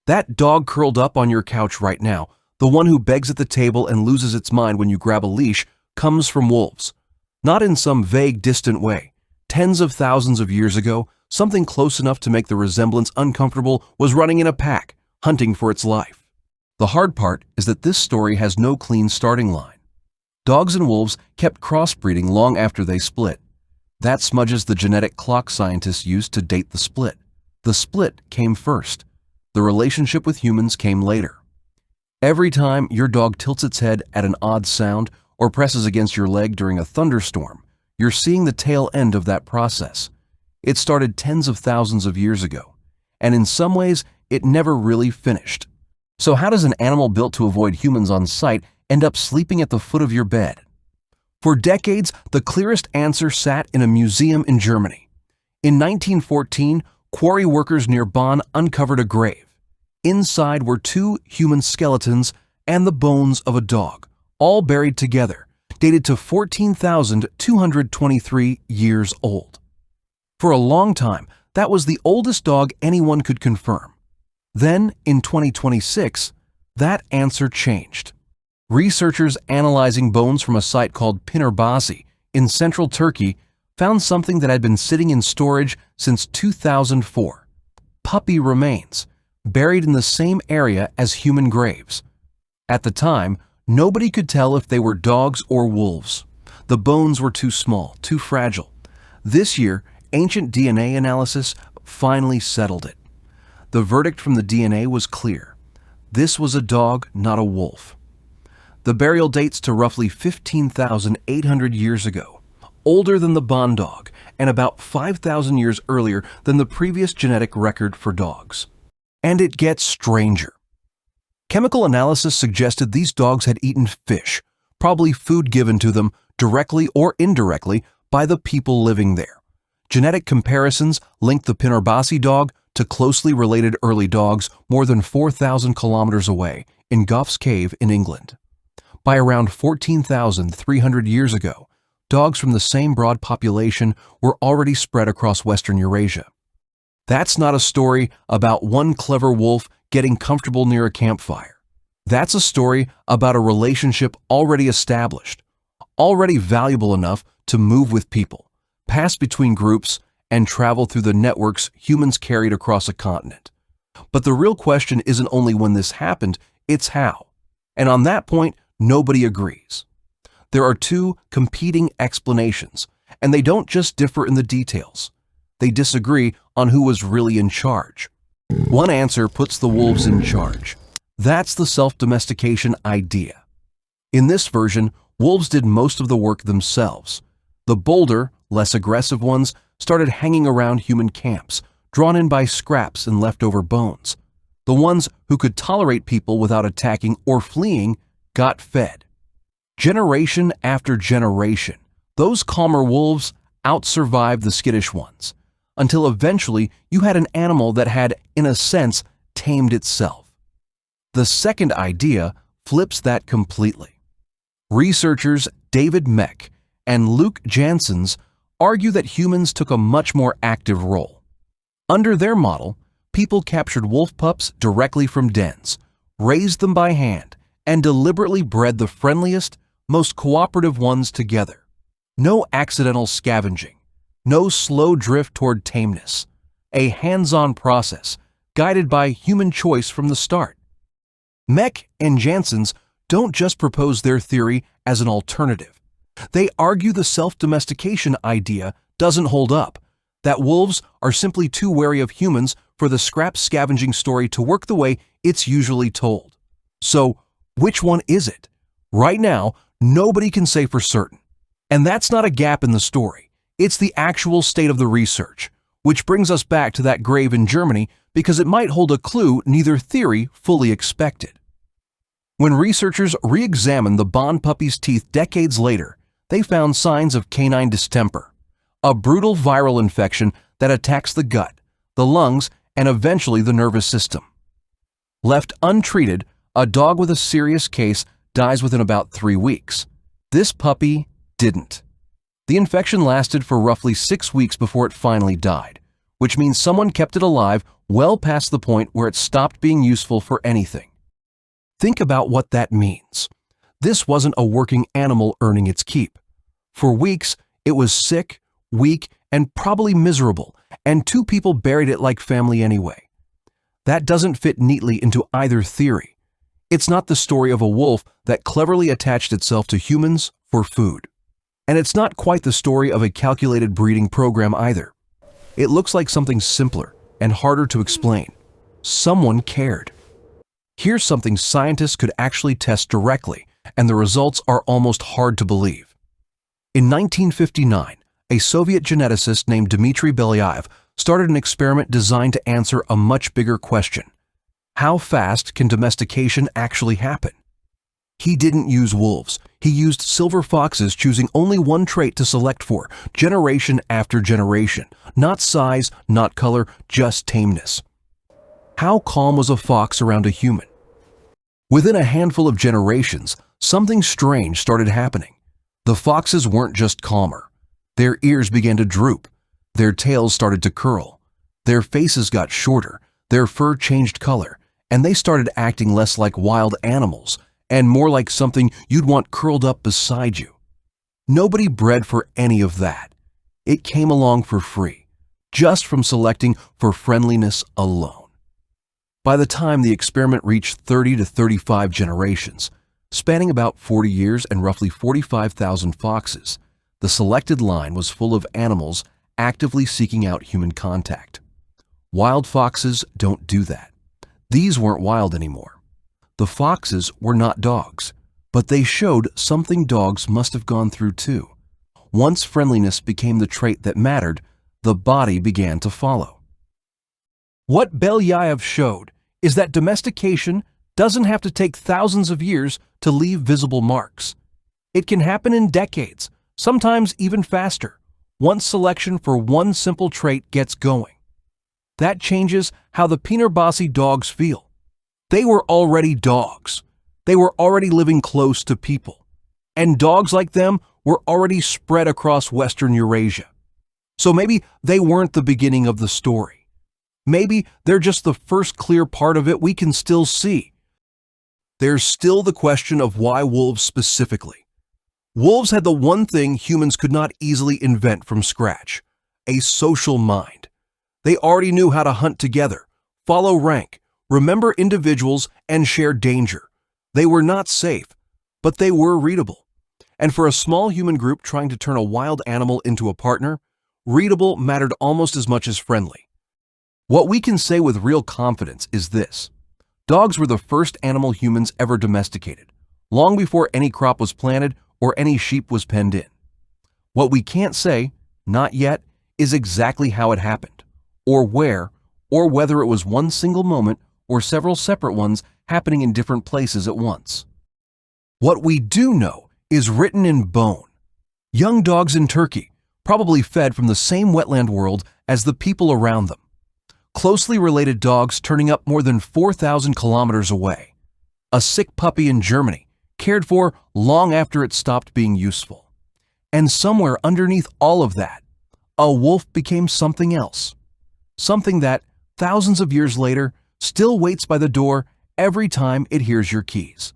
That dog curled up on your couch right now, the one who begs at the table and loses its mind when you grab a leash, comes from wolves. Not in some vague, distant way. Tens of thousands of years ago, something close enough to make the resemblance uncomfortable was running in a pack, hunting for its life. The hard part is that this story has no clean starting line. Dogs and wolves kept crossbreeding long after they split. That smudges the genetic clock scientists used to date the split. The split came first. The relationship with humans came later. Every time your dog tilts its head at an odd sound or presses against your leg during a thunderstorm, you're seeing the tail end of that process. It started tens of thousands of years ago, and in some ways, it never really finished. So how does an animal built to avoid humans on sight end up sleeping at the foot of your bed? For decades, the clearest answer sat in a museum in Germany. In 1914, quarry workers near Bonn uncovered a grave. Inside were 2 human skeletons and the bones of a dog, all buried together, dated to 14,223 years old. For a long time, that was the oldest dog anyone could confirm. Then, in 2026, that answer changed. Researchers analyzing bones from a site called Pınarbaşı in central Turkey found something that had been sitting in storage since 2004. Puppy remains, buried in the same area as human graves. At the time, nobody could tell if they were dogs or wolves. The bones were too small, too fragile. This year, ancient DNA analysis finally settled it. The verdict from the DNA was clear. This was a dog, not a wolf. The burial dates to roughly 15,800 years ago, older than the Bonn dog, and about 5,000 years earlier than the previous genetic record for dogs. And it gets stranger. Chemical analysis suggested these dogs had eaten fish, probably food given to them directly or indirectly by the people living there. Genetic comparisons linked the Pınarbaşı dog to closely related early dogs more than 4,000 kilometers away in Gough's cave in England. By around 14,300 years ago, dogs from the same broad population were already spread across Western Eurasia. That's not a story about one clever wolf getting comfortable near a campfire. That's a story about a relationship already established, already valuable enough to move with people, pass between groups, and travel through the networks humans carried across a continent. But the real question isn't only when this happened, it's how. And on that point, nobody agrees. There are 2 competing explanations, and they don't just differ in the details. They disagree on who was really in charge. One answer puts the wolves in charge. That's the self-domestication idea. In this version, wolves did most of the work themselves. The bolder, less aggressive ones started hanging around human camps, drawn in by scraps and leftover bones. The ones who could tolerate people without attacking or fleeing got fed. Generation after generation, those calmer wolves outsurvived the skittish ones, until eventually you had an animal that had, in a sense, tamed itself. The second idea flips that completely. Researchers David Mech and Luke Janssens argue that humans took a much more active role. Under their model, people captured wolf pups directly from dens, raised them by hand, and deliberately bred the friendliest, most cooperative ones together. No accidental scavenging, no slow drift toward tameness, a hands-on process guided by human choice from the start. Mech and Janssens don't just propose their theory as an alternative. They argue the self-domestication idea doesn't hold up, that wolves are simply too wary of humans for the scrap scavenging story to work the way it's usually told. So, which one is it? Right now, nobody can say for certain. And that's not a gap in the story. It's the actual state of the research, which brings us back to that grave in Germany because it might hold a clue neither theory fully expected. When researchers re-examined the Bonn puppy's teeth decades later, they found signs of canine distemper, a brutal viral infection that attacks the gut, the lungs, and eventually the nervous system. Left untreated, a dog with a serious case dies within about 3 weeks. This puppy didn't. The infection lasted for roughly 6 weeks before it finally died, which means someone kept it alive well past the point where it stopped being useful for anything. Think about what that means. This wasn't a working animal earning its keep. For weeks, it was sick, weak, and probably miserable, and two people buried it like family anyway. That doesn't fit neatly into either theory. It's not the story of a wolf that cleverly attached itself to humans for food. And it's not quite the story of a calculated breeding program either. It looks like something simpler and harder to explain. Someone cared. Here's something scientists could actually test directly, and the results are almost hard to believe. In 1959, a Soviet geneticist named Dmitry Belyaev started an experiment designed to answer a much bigger question. How fast can domestication actually happen? He didn't use wolves. He used silver foxes, choosing only one trait to select for, generation after generation. Not size, not color, just tameness. How calm was a fox around a human? Within a handful of generations, something strange started happening. The foxes weren't just calmer. Their ears began to droop. Their tails started to curl. Their faces got shorter. Their fur changed color. And they started acting less like wild animals and more like something you'd want curled up beside you. Nobody bred for any of that. It came along for free, just from selecting for friendliness alone. By the time the experiment reached 30 to 35 generations, spanning about 40 years and roughly 45,000 foxes, the selected line was full of animals actively seeking out human contact. Wild foxes don't do that. These weren't wild anymore. The foxes were not dogs, but they showed something dogs must have gone through too. Once friendliness became the trait that mattered, the body began to follow. What Belyaev showed is that domestication doesn't have to take thousands of years to leave visible marks. It can happen in decades, sometimes even faster, once selection for one simple trait gets going. That changes how the Pınarbaşı dogs feel. They were already dogs. They were already living close to people. And dogs like them were already spread across Western Eurasia. So maybe they weren't the beginning of the story. Maybe they're just the first clear part of it we can still see. There's still the question of why wolves specifically. Wolves had the one thing humans could not easily invent from scratch: a social mind. They already knew how to hunt together, follow rank, remember individuals, and share danger. They were not safe, but they were readable. And for a small human group trying to turn a wild animal into a partner, readable mattered almost as much as friendly. What we can say with real confidence is this: dogs were the first animal humans ever domesticated, long before any crop was planted or any sheep was penned in. What we can't say, not yet, is exactly how it happened, or where, or whether it was one single moment or several separate ones happening in different places at once. What we do know is written in bone. Young dogs in Turkey, probably fed from the same wetland world as the people around them. Closely related dogs turning up more than 4,000 kilometers away. A sick puppy in Germany, cared for long after it stopped being useful. And somewhere underneath all of that, a wolf became something else. Something that, thousands of years later, still waits by the door every time it hears your keys.